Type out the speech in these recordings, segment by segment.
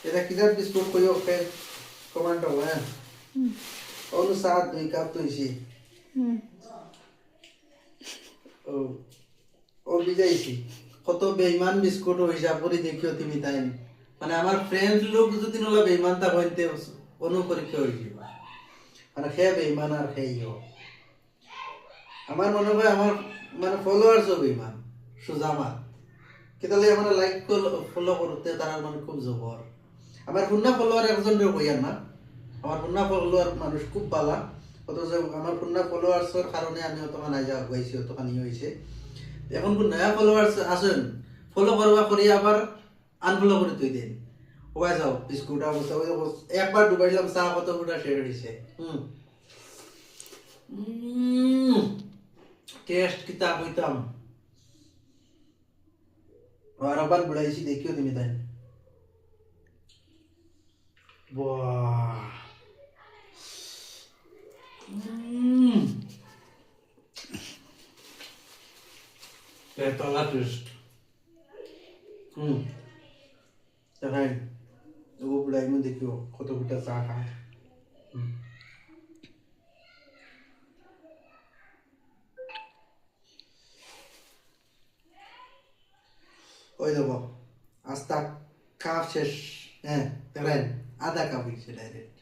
এটা কিজার বিস্কুট কইও ফের কমান্ড হবে হ্যাঁ অনু সাত 2 কাপ তুইছি ও ও বিজাইছি কত বেঈমান বিস্কুট হিসাব করে দেখিও তুমি তাই মানে আমার ফ্রেন্ড লোক যদি নলা বেঈমান তা হইতে অনু পরীক্ষা হইছে মানে খে বেঈমান আর খেইও আমার মনে হয় আমার মানে ফলোয়ার্স ও বেঈমান সুজামান কেতালে আমরা লাইক ফলো করতে তারা মানে খুব জবর আমার পুন্না ফলোয়ার একজন রে কইয়ার না আমার পুন্না ফলোয়ার মানুষ খুব ভালো অথচ আমার পুন্না ফলোয়ার্সের কারণে আমি অতখান আইজা গাইছি অতখান হইছে এখন কোন নয়া ফলোয়ার্স আছেন ফলো করবা করি আবার আনফলো করে তুই দেন ওয়া যাও বিস্কুট অবস্থা ওই একবার ডুবাইলাম চা কত ফুটা শেয়ার হইছে টেস্ট কিতা কইতাম আর আবার বুড়াইছি দেখিও তুমি তাই বাহ পেটলা টেস্ট তাই ও বুড়াই মু দেখিও কত ফুটা চা খায় ওই দেখো আস্তা কাপ শেষ হ্যাঁ দেখেন আধা কাপ হয়েছে ডাইরেক্ট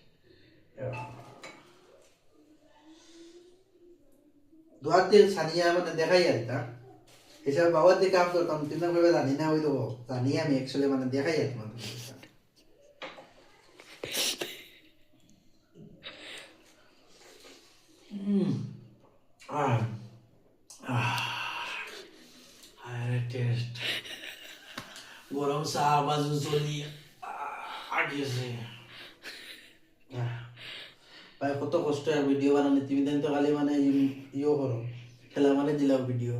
দুয়াতে সানিয়া মানে দেখাই আর তা হিসাবে বাবার দিকে কাপ করতাম কিন্তু ভাবে জানি না ওই দেখো জানি আমি অ্যাকচুয়ালি মানে দেখাই আর তোমার টেস্ট গরম চা বাজু চলি আগিয়েছে ভাই কত কষ্ট আর ভিডিও বানানি তুমি দেন তো খালি মানে ইয়ে করো খেলা মানে দিলাম ভিডিও